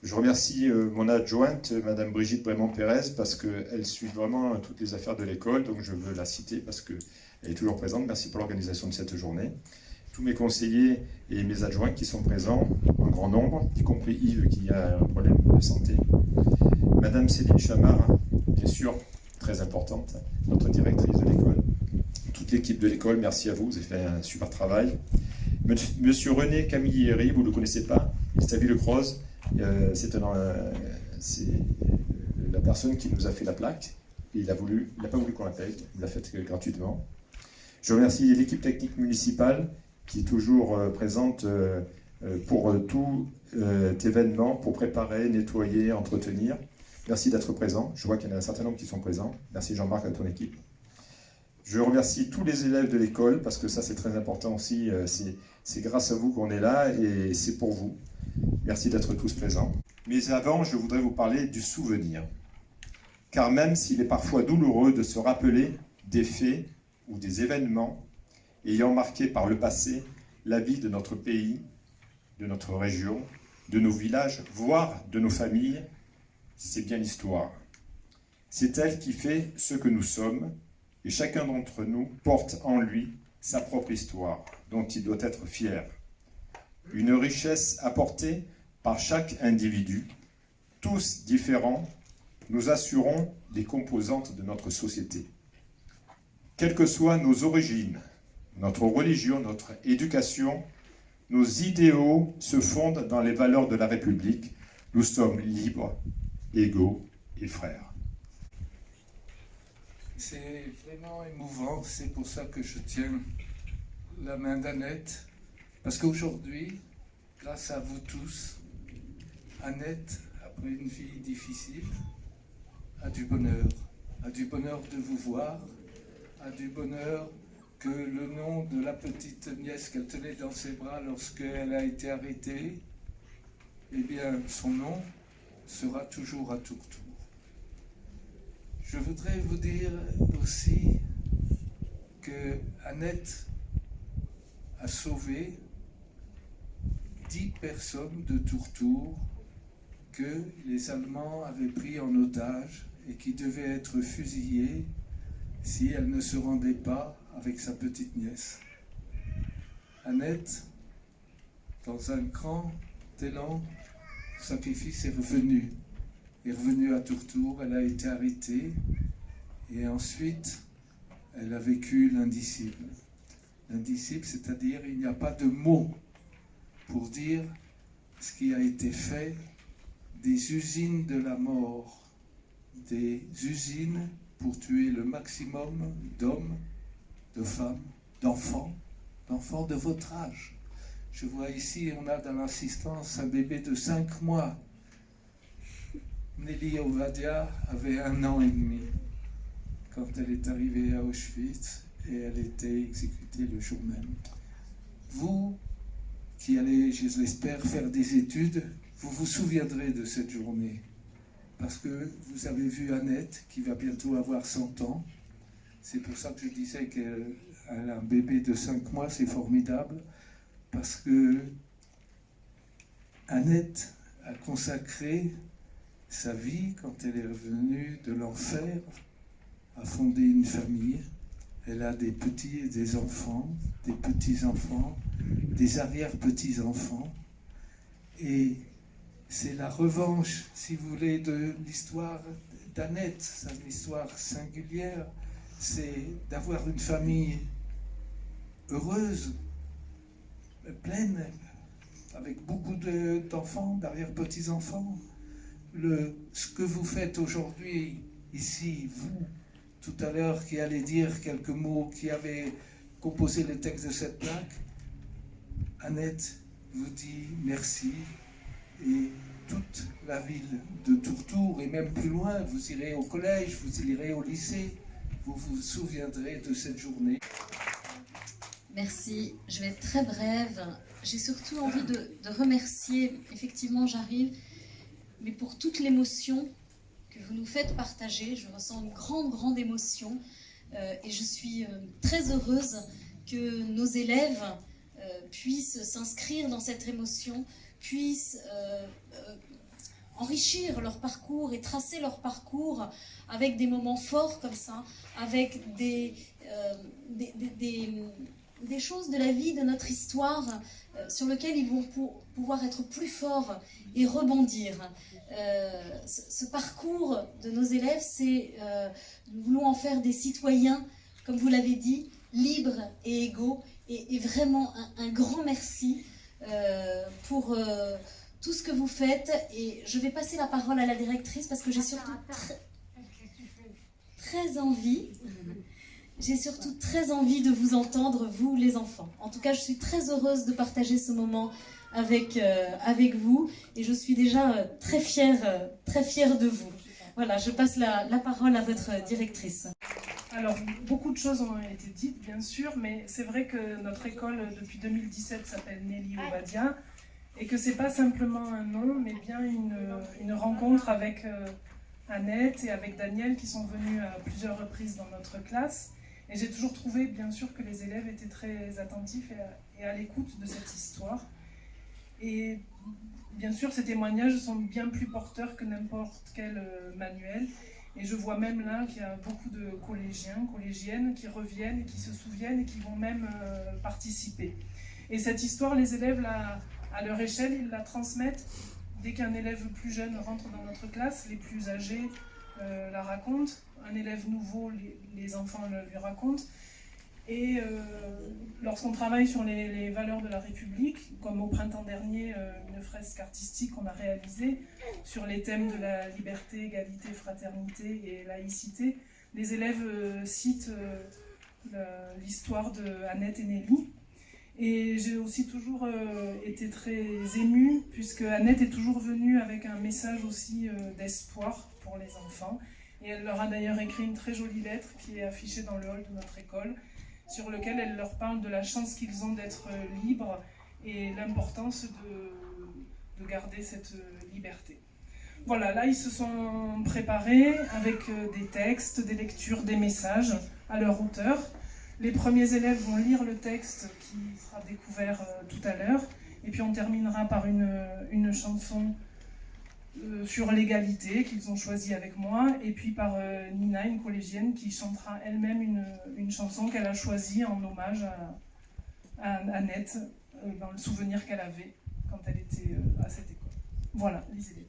Je remercie mon adjointe, Madame Brigitte Brémond-Pérez, parce qu'elle suit vraiment toutes les affaires de l'école, donc je veux la citer parce qu'elle est toujours présente. Merci pour l'organisation de cette journée. Tous mes conseillers et mes adjoints qui sont présents en grand nombre, y compris Yves qui a un problème de santé. Madame Céline Chamard, bien sûr, très importante, notre directrice de l'école. Toute l'équipe de l'école, merci à vous, vous avez fait un super travail. Monsieur René Camilleri, vous ne le connaissez pas, c'est à Villecroze. C'est la personne qui nous a fait la plaque. Il n'a pas voulu qu'on la paye, il l'a fait gratuitement. Je remercie l'équipe technique municipale qui est toujours présente pour tout événement, pour préparer, nettoyer, entretenir. Merci d'être présent. Je vois qu'il y en a un certain nombre qui sont présents. Merci Jean-Marc à ton équipe. Je remercie tous les élèves de l'école parce que ça c'est très important aussi. C'est grâce à vous qu'on est là et c'est pour vous. Merci d'être tous présents. Mais avant, je voudrais vous parler du souvenir. Car même s'il est parfois douloureux de se rappeler des faits ou des événements ayant marqué par le passé la vie de notre pays, de notre région, de nos villages, voire de nos familles, c'est bien l'histoire. C'est elle qui fait ce que nous sommes, et chacun d'entre nous porte en lui sa propre histoire, dont il doit être fier. Une richesse apportée par chaque individu, tous différents, nous assurons les composantes de notre société. Quelles que soient nos origines, notre religion, notre éducation, nos idéaux se fondent dans les valeurs de la République. Nous sommes libres, égaux et frères. C'est vraiment émouvant, c'est pour ça que je tiens la main d'Annette, parce qu'aujourd'hui, grâce à vous tous, Annette, après une vie difficile, a du bonheur de vous voir, a du bonheur que le nom de la petite nièce qu'elle tenait dans ses bras lorsqu'elle a été arrêtée, eh bien, son nom sera toujours à Tourtour. Je voudrais vous dire aussi que Annette a sauvé 10 personnes de Tourtour que les Allemands avaient pris en otage et qui devaient être fusillées si elle ne se rendait pas avec sa petite nièce. Annette, dans un grand élan, sacrifice est revenue à Tourtour, elle a été arrêtée et ensuite elle a vécu l'indicible. L'indicible, c'est-à-dire il n'y a pas de mots pour dire ce qui a été fait des usines de la mort, des usines pour tuer le maximum d'hommes, de femmes, d'enfants de votre âge. Je vois ici, on a dans l'assistance un bébé de 5 mois. Nelly Ovadia avait 1 an et demi quand elle est arrivée à Auschwitz et elle était exécutée le jour même. Vous, qui allez, je l'espère, faire des études, vous vous souviendrez de cette journée. Parce que vous avez vu Annette, qui va bientôt avoir 100 ans. C'est pour ça que je disais qu'elle a un bébé de 5 mois, c'est formidable. Parce que Annette a consacré sa vie, quand elle est revenue de l'enfer, à fonder une famille. Elle a des petits et des enfants, des petits-enfants, des arrière-petits-enfants. Et c'est la revanche, si vous voulez, de l'histoire d'Annette. C'est une histoire singulière. C'est d'avoir une famille heureuse, pleine, avec beaucoup d'enfants, d'arrière-petits-enfants. Ce que vous faites aujourd'hui, ici, vous, tout à l'heure, qui allez dire quelques mots, qui avez composé le texte de cette plaque, Annette vous dit merci. Et toute la ville de Tourtour, et même plus loin, vous irez au collège, vous irez au lycée, vous vous souviendrez de cette journée. Merci, je vais être très brève. J'ai surtout envie de remercier, effectivement j'arrive, mais pour toute l'émotion que vous nous faites partager, je ressens une grande émotion et je suis très heureuse que nos élèves puissent s'inscrire dans cette émotion, puissent enrichir leur parcours et tracer leur parcours avec des moments forts comme ça, avec des choses de la vie, de notre histoire, sur lesquelles ils vont pouvoir être plus forts et rebondir. Ce parcours de nos élèves, nous voulons en faire des citoyens, comme vous l'avez dit, libres et égaux, et vraiment un grand merci pour tout ce que vous faites. Et je vais passer la parole à la directrice parce que j'ai surtout très envie. J'ai surtout très envie de vous entendre, vous les enfants. En tout cas, je suis très heureuse de partager ce moment avec vous et je suis déjà très fière de vous. Voilà, je passe la parole à votre directrice. Alors, beaucoup de choses ont été dites, bien sûr, mais c'est vrai que notre école, depuis 2017, s'appelle Nelly Obadia, et que c'est pas simplement un nom, mais bien une rencontre avec Annette et avec Daniel, qui sont venus à plusieurs reprises dans notre classe. Et j'ai toujours trouvé, bien sûr, que les élèves étaient très attentifs et à l'écoute de cette histoire. Et bien sûr, ces témoignages sont bien plus porteurs que n'importe quel manuel. Et je vois même là qu'il y a beaucoup de collégiens, collégiennes qui reviennent, qui se souviennent et qui vont même participer. Et cette histoire, les élèves, à leur échelle, ils la transmettent. Dès qu'un élève plus jeune rentre dans notre classe, les plus âgés la racontent. Un élève nouveau, les enfants lui racontent. Et lorsqu'on travaille sur les valeurs de la République, comme au printemps dernier, une fresque artistique qu'on a réalisée sur les thèmes de la liberté, égalité, fraternité et laïcité, les élèves citent l'histoire de Annette et Nelly. Et j'ai aussi toujours été très émue, puisque Annette est toujours venue avec un message aussi d'espoir pour les enfants. Et elle leur a d'ailleurs écrit une très jolie lettre qui est affichée dans le hall de notre école, sur lequel elle leur parle de la chance qu'ils ont d'être libres et l'importance de garder cette liberté. Voilà, là ils se sont préparés avec des textes, des lectures, des messages à leur hauteur. Les premiers élèves vont lire le texte qui sera découvert tout à l'heure, et puis on terminera par une chanson sur l'égalité qu'ils ont choisie avec moi, et puis par Nina, une collégienne, qui chantera elle-même une chanson qu'elle a choisie en hommage à Annette, dans le souvenir qu'elle avait quand elle était à cette école. Voilà, lisez-les.